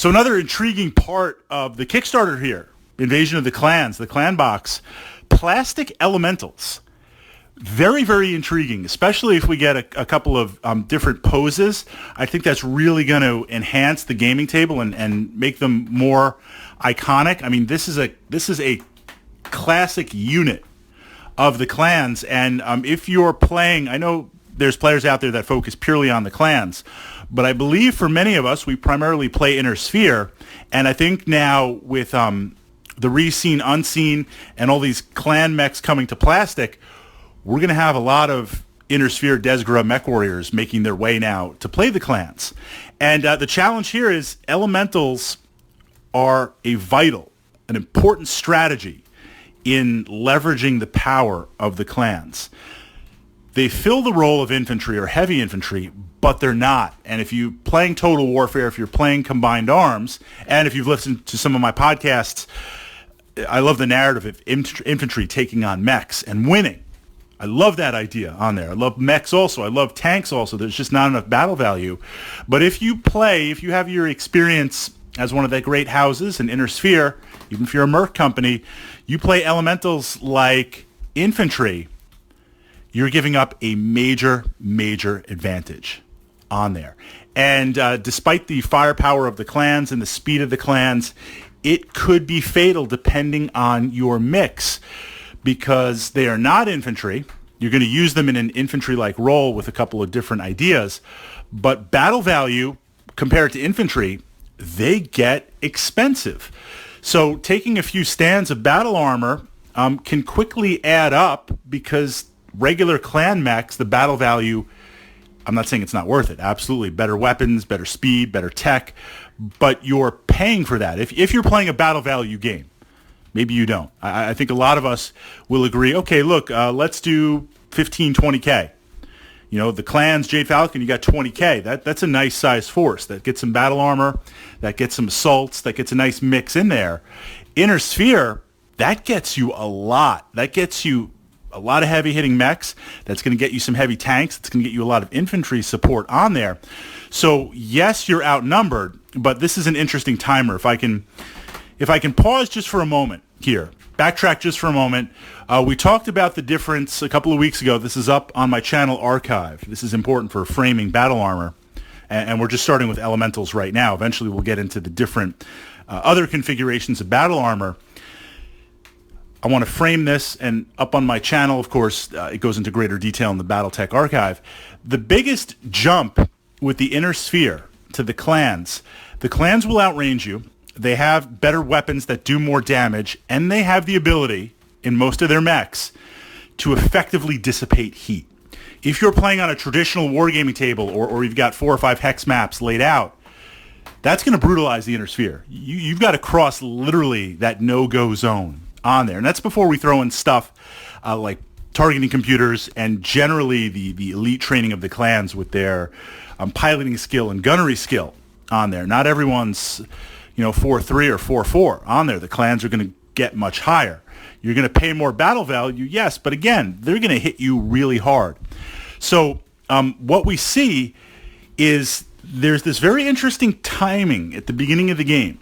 So another intriguing part of the Kickstarter here, Invasion of the Clans, the clan box, plastic elementals. Very, very intriguing, especially if we get a couple of different poses. I think that's really going to enhance the gaming table and make them more iconic. I mean, this is a classic unit of the clans, and if you're playing, I know there's players out there that focus purely on the clans, but I believe for many of us, we primarily play Inner Sphere, and I think now with the Reseen, Unseen, and all these clan mechs coming to plastic, we're going to have a lot of Inner Sphere Desgra mech warriors making their way now to play the clans. And the challenge here is elementals are an important strategy in leveraging the power of the clans. They fill the role of infantry or heavy infantry, but they're not. And if you're playing Total Warfare, if you're playing Combined Arms, and if you've listened to some of my podcasts, I love the narrative of infantry taking on mechs and winning. I love that idea on there. I love mechs also. I love tanks also. There's just not enough battle value. But if you have your experience as one of the great houses in Inner Sphere, even if you're a merc company, you play elementals like infantry, you're giving up a major, major advantage on there. And despite the firepower of the clans and the speed of the clans, it could be fatal depending on your mix, because they are not infantry. You're going to use them in an infantry-like role with a couple of different ideas, but battle value compared to infantry, they get expensive. So taking a few stands of battle armor can quickly add up, because regular clan mechs, the battle value, I'm not saying it's not worth it. Absolutely. Better weapons, better speed, better tech, but you're paying for that. If you're playing a battle value game, maybe you don't. I think a lot of us will agree, okay, look, let's do 15, 20K. You know, the clans, Jade Falcon, you got 20K. That's a nice size force. That gets some battle armor, that gets some assaults, that gets a nice mix in there. Inner Sphere, that gets you a lot. That gets you a lot of heavy-hitting mechs. That's going to get you some heavy tanks. It's going to get you a lot of infantry support on there. So, yes, you're outnumbered, but this is an interesting timer. If I can pause just for a moment here, backtrack just for a moment. We talked about the difference a couple of weeks ago. This is up on my channel archive. This is important for framing battle armor, and we're just starting with elementals right now. Eventually we'll get into the different other configurations of battle armor. I want to frame this, and up on my channel, of course, it goes into greater detail in the Battletech archive. The biggest jump with the Inner Sphere to the clans will outrange you. They have better weapons that do more damage, and they have the ability, in most of their mechs, to effectively dissipate heat. If you're playing on a traditional wargaming table, or you've got 4 or 5 hex maps laid out, that's going to brutalize the Inner Sphere. You've got to cross literally that no-go zone on there. And that's before we throw in stuff like targeting computers and generally the elite training of the clans with their piloting skill and gunnery skill on there. Not everyone's 4-3 or 4-4 on there. The clans are going to get much higher. You're going to pay more battle value, yes, but again, they're going to hit you really hard. So what we see is there's this very interesting timing at the beginning of the game.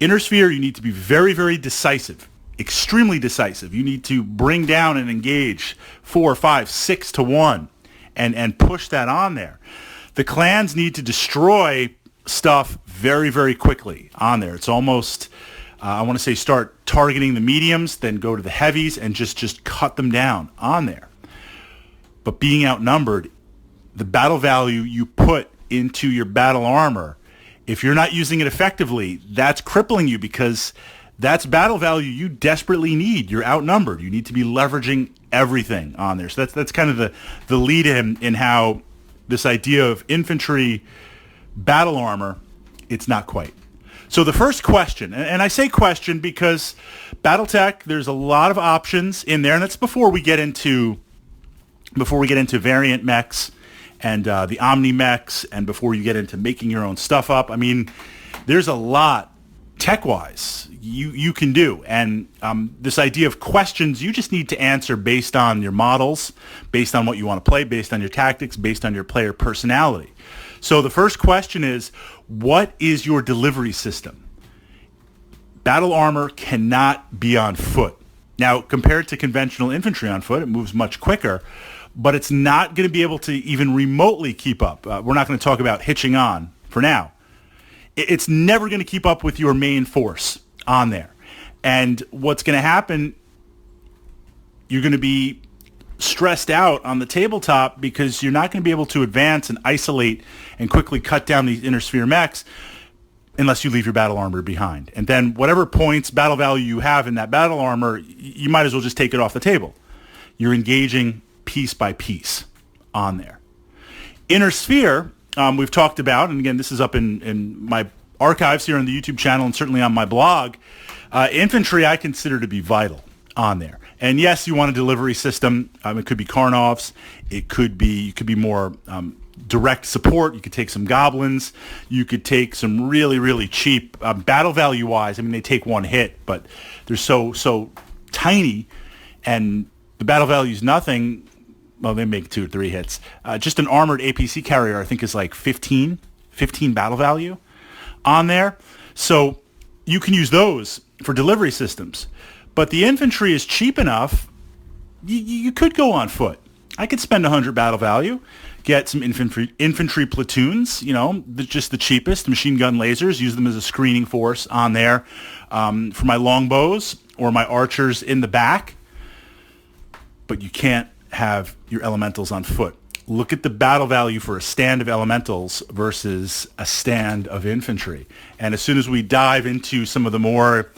Inner Sphere, you need to be very, very decisive, extremely decisive. You need to bring down and engage 4, 5, 6 to 1 and push that on there. The clans need to destroy stuff very, very quickly on there. It's almost, I want to say, start targeting the mediums, then go to the heavies and just cut them down on there. But being outnumbered, the battle value you put into your battle armor, if you're not using it effectively, that's crippling you, because that's battle value you desperately need. You're outnumbered. You need to be leveraging everything on there. So that's kind of the lead in how this idea of infantry battle armor, it's not quite. So the first question, and I say question because Battletech, there's a lot of options in there, and that's before we get into variant mechs and the Omni mechs, and before you get into making your own stuff up. I mean, there's a lot tech-wise you can do, and this idea of questions you just need to answer based on your models, based on what you want to play, based on your tactics, based on your player personality. So the first question is, What is your delivery system? Battle armor cannot be on foot. Now, compared to conventional infantry on foot, it moves much quicker, but it's not going to be able to even remotely keep up. We're not going to talk about hitching on for now. It's never going to keep up with your main force on there. And what's going to happen, you're going to be stressed out on the tabletop because you're not going to be able to advance and isolate and quickly cut down these inner sphere mechs unless you leave your battle armor behind. And then whatever points, battle value you have in that battle armor, you might as well just take it off the table. You're engaging piece by piece on there. Inner sphere, we've talked about, and again, this is up in my archives here on the YouTube channel and certainly on my blog. Infantry I consider to be vital on there. And yes, you want a delivery system. It could be Karnovs. You could be more direct support. You could take some goblins. You could take some really, really cheap battle value wise. I mean, they take one hit, but they're so tiny, and the battle value is nothing. Well, they make 2 or 3 hits. Just an armored APC carrier, I think, is like 15 battle value on there. So you can use those for delivery systems. But the infantry is cheap enough, you could go on foot. I could spend 100 battle value, get some infantry platoons, just the cheapest, machine gun lasers, use them as a screening force on there for my longbows or my archers in the back. But you can't have your elementals on foot. Look at the battle value for a stand of elementals versus a stand of infantry. And as soon as we dive into some of the more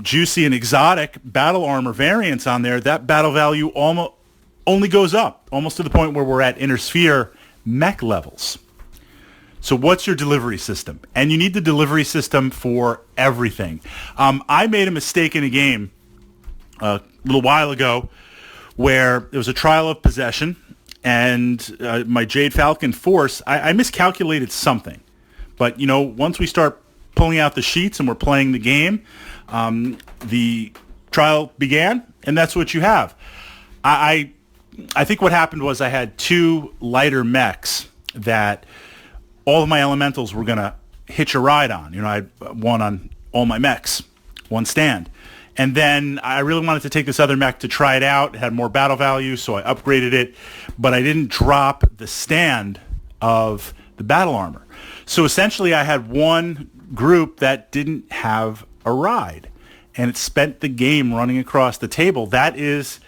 juicy and exotic battle armor variants on there, that battle value only goes up, almost to the point where we're at inner sphere mech levels. So what's your delivery system? And you need the delivery system for everything. I made a mistake in a game a little while ago where there was a trial of possession, and my Jade Falcon force, I miscalculated something. But, once we start pulling out the sheets and we're playing the game, the trial began, and that's what you have. I think what happened was I had 2 lighter mechs that all of my elementals were going to hitch a ride on. I had one on all my mechs, one stand. And then I really wanted to take this other mech to try it out. It had more battle value, so I upgraded it. But I didn't drop the stand of the battle armor. So essentially I had one group that didn't have a ride, and it spent the game running across the table. That is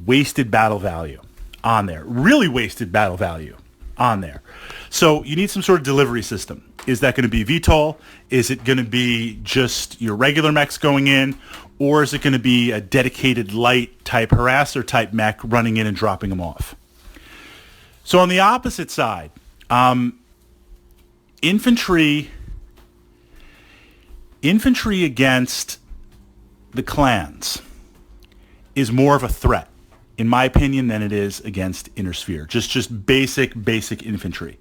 wasted battle value on there. Really wasted battle value on there. So you need some sort of delivery system. Is that going to be VTOL? Is it going to be just your regular mechs going in? Or is it going to be a dedicated light type harasser type mech running in and dropping them off? So on the opposite side, infantry against the clans is more of a threat, in my opinion, than it is against inner sphere. Just basic infantry.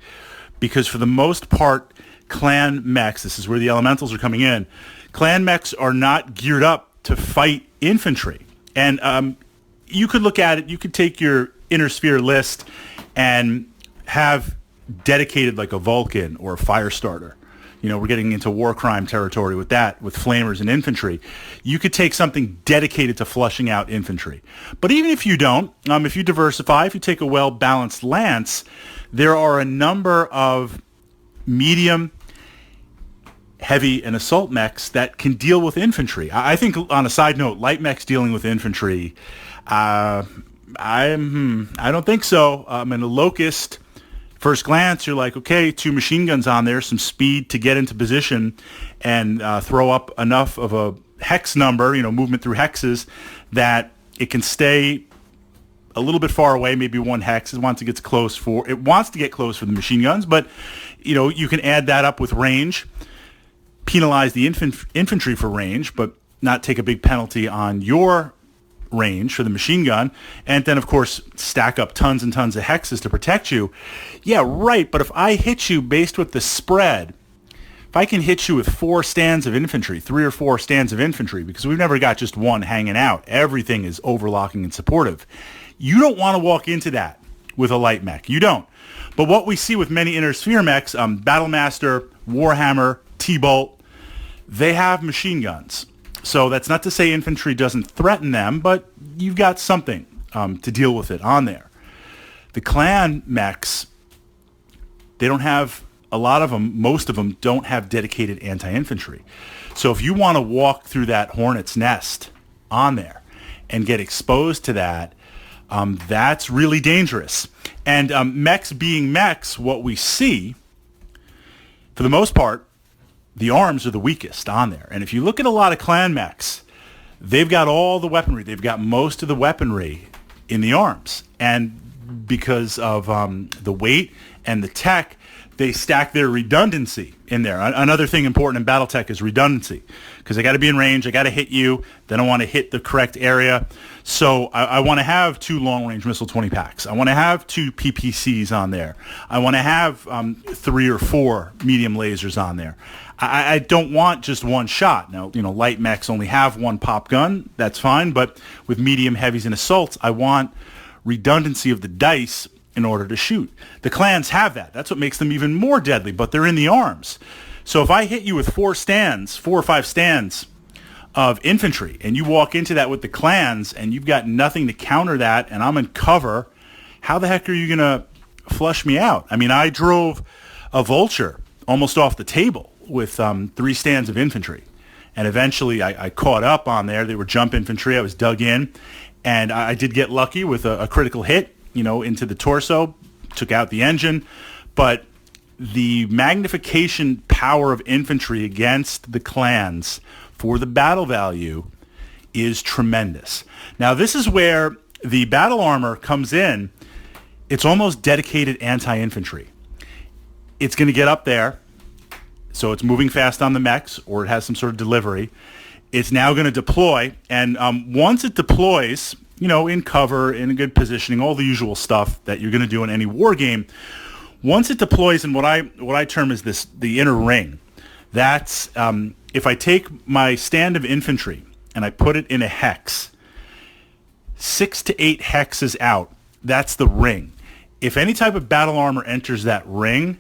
Because for the most part, clan mechs, this is where the elementals are coming in, clan mechs are not geared up to fight infantry. And you could look at it, you could take your inner sphere list and have dedicated like a Vulcan or a Firestarter. We're getting into war crime territory with that, with flamers and infantry. You could take something dedicated to flushing out infantry. But even if you don't, if you diversify, if you take a well-balanced lance, there are a number of medium, heavy, and assault mechs that can deal with infantry. I think, on a side note, light mechs dealing with infantry, I don't think so. In a Locust, first glance, you're like, okay, 2 machine guns on there, some speed to get into position and throw up enough of a hex number, movement through hexes, that it can stay a little bit far away, maybe 1 hex. It wants to get close for the machine guns, but you can add that up with range, penalize the infantry for range, but not take a big penalty on your range for the machine gun, and then of course stack up tons and tons of hexes to protect you. Yeah, right, but if I hit you based with the spread, if I can hit you with 4 stands of infantry, 3 or 4 stands of infantry, because we've never got just one hanging out, everything is overlocking and supportive, you don't want to walk into that with a light mech. You don't. But what we see with many Inner Sphere mechs, Battlemaster, Warhammer, T-Bolt, they have machine guns. So that's not to say infantry doesn't threaten them, but you've got something to deal with it on there. The clan mechs, they don't have, a lot of them, most of them don't have dedicated anti-infantry. So if you want to walk through that hornet's nest on there and get exposed to that, that's really dangerous. And mechs being mechs, what we see, for the most part, the arms are the weakest on there. And if you look at a lot of clan mechs, they've got all the weaponry. They've got most of the weaponry in the arms. And because of the weight and the tech, they stack their redundancy in there. Another thing important in Battletech is redundancy, because I got to be in range, I got to hit you, then I want to hit the correct area. So I want to have 2 long-range missile 20 packs. I want to have 2 PPCs on there. I want to have 3 or 4 medium lasers on there. I don't want just one shot. Now, light mechs only have 1 pop gun. That's fine. But with medium, heavies, and assaults, I want redundancy of the dice in order to shoot. The clans have that. That's what makes them even more deadly, but they're in the arms. So if I hit you with 4 or 5 stands of infantry, and you walk into that with the clans, and you've got nothing to counter that, and I'm in cover, how the heck are you going to flush me out? I mean, I drove a vulture almost off the table with 3 stands of infantry. And eventually I caught up on there. They were jump infantry. I was dug in, and I did get lucky with a critical hit, into the torso, took out the engine. But the magnification power of infantry against the clans for the battle value is tremendous. Now, this is where the battle armor comes in. It's almost dedicated anti-infantry. It's going to get up there, so it's moving fast on the mechs, or it has some sort of delivery. It's now going to deploy, and once it deploys, in cover, in a good positioning, all the usual stuff that you're going to do in any war game. Once it deploys in what I term as the inner ring, that's if I take my stand of infantry and I put it in a hex, 6 to 8 hexes out, that's the ring. If any type of battle armor enters that ring,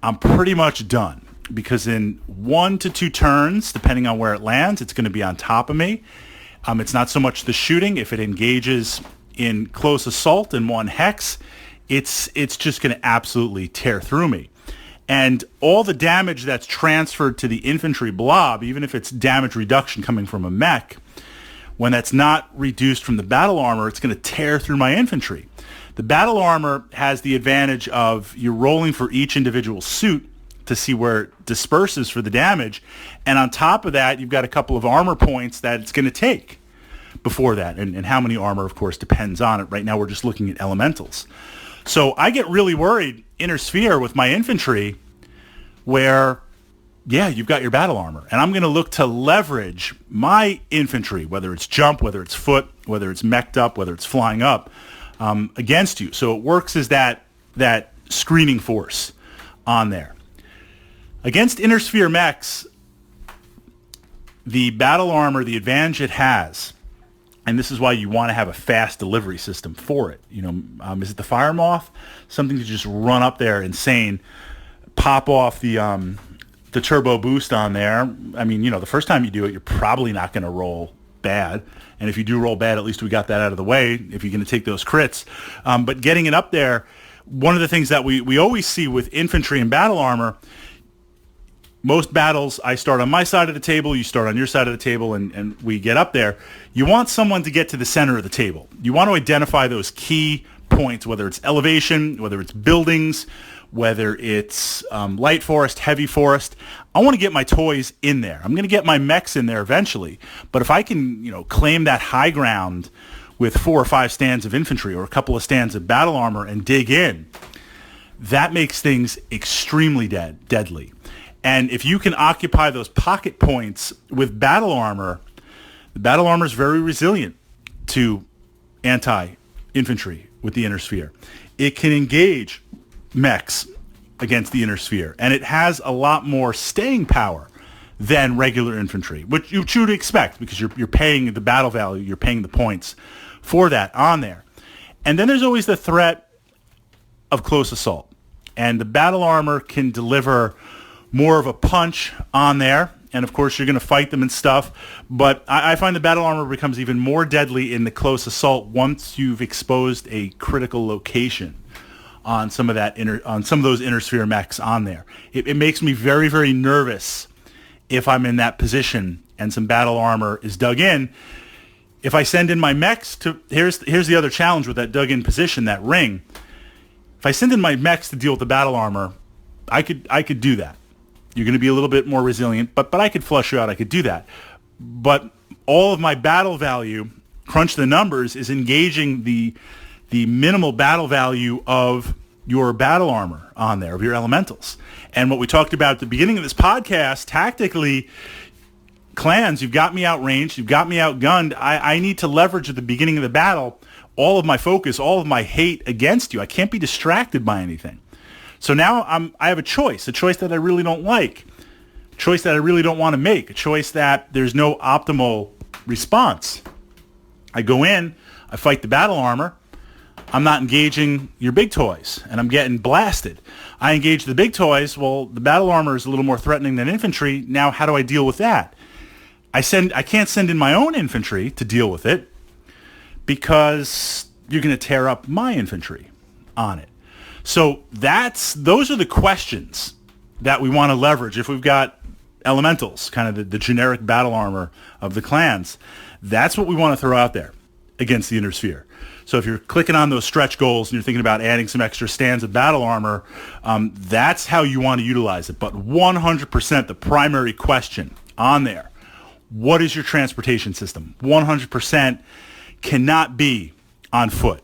I'm pretty much done, because in 1 to 2 turns, depending on where it lands, it's going to be on top of me. It's not so much the shooting. If it engages in close assault in 1 hex, it's just going to absolutely tear through me. And all the damage that's transferred to the infantry blob, even if it's damage reduction coming from a mech, when that's not reduced from the battle armor, it's going to tear through my infantry. The battle armor has the advantage of you're rolling for each individual suit to see where it disperses for the damage. And on top of that, you've got a couple of armor points that it's going to take before that. And how many armor, of course, depends on it. Right now, we're just looking at elementals. So I get really worried, Inner Sphere, with my infantry, where, yeah, you've got your battle armor. And I'm going to look to leverage my infantry, whether it's jump, whether it's foot, whether it's mech'd up, whether it's flying up, against you. So it works as that screening force on there. Against Inner Sphere mechs, the battle armor, the advantage it has, and this is why you want to have a fast delivery system for it. Is it the Fire Moth? Something to just run up there insane, pop off the turbo boost on there. I mean, the first time you do it, you're probably not going to roll bad. And if you do roll bad, at least we got that out of the way if you're going to take those crits. But getting it up there, one of the things that we always see with infantry and battle armor, most battles, I start on my side of the table, you start on your side of the table, and we get up there. You want someone to get to the center of the table. You want to identify those key points, whether it's elevation, whether it's buildings, whether it's light forest, heavy forest. I want to get my toys in there. I'm going to get my mechs in there eventually. But if I can, claim that high ground with 4 or 5 stands of infantry or a couple of stands of battle armor and dig in, that makes things extremely deadly. And if you can occupy those pocket points with battle armor, the battle armor is very resilient to anti-infantry with the Inner Sphere. It can engage mechs against the Inner Sphere, and it has a lot more staying power than regular infantry, which you should expect because you're paying the battle value, you're paying the points for that on there. And then there's always the threat of close assault, and the battle armor can deliver more of a punch on there. And of course, you're going to fight them and stuff. But I find the battle armor becomes even more deadly in the close assault once you've exposed a critical location on some of those inner sphere mechs on there. It makes me very, very nervous if I'm in that position and some battle armor is dug in. If I send in my mechs to here's the other challenge with that dug in position, that ring. If I send in my mechs to deal with the battle armor, I could do that. You're going to be a little bit more resilient, but I could flush you out. I could do that. But all of my battle value, crunch the numbers, is engaging the minimal battle value of your battle armor on there, of your elementals. And what we talked about at the beginning of this podcast, tactically, clans, you've got me outranged, you've got me outgunned. I need to leverage at the beginning of the battle all of my focus, all of my hate against you. I can't be distracted by anything. So now I have a choice that I really don't like, a choice that I really don't want to make, a choice that there's no optimal response. I go in, I fight the battle armor, I'm not engaging your big toys, and I'm getting blasted. I engage the big toys, well, the battle armor is a little more threatening than infantry. Now how do I deal with that? I can't send in my own infantry to deal with it because you're going to tear up my infantry on it. So those are the questions that we want to leverage if we've got elementals, kind of the generic battle armor of the clans. That's what we want to throw out there against the inner sphere. So if you're clicking on those stretch goals and you're thinking about adding some extra stands of battle armor, that's how you want to utilize it. But 100% the primary question on there, what is your transportation system? 100% cannot be on foot.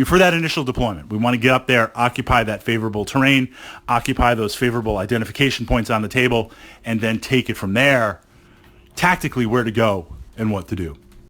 For that initial deployment, we want to get up there, occupy that favorable terrain, occupy those favorable identification points on the table, and then take it from there, tactically where to go and what to do.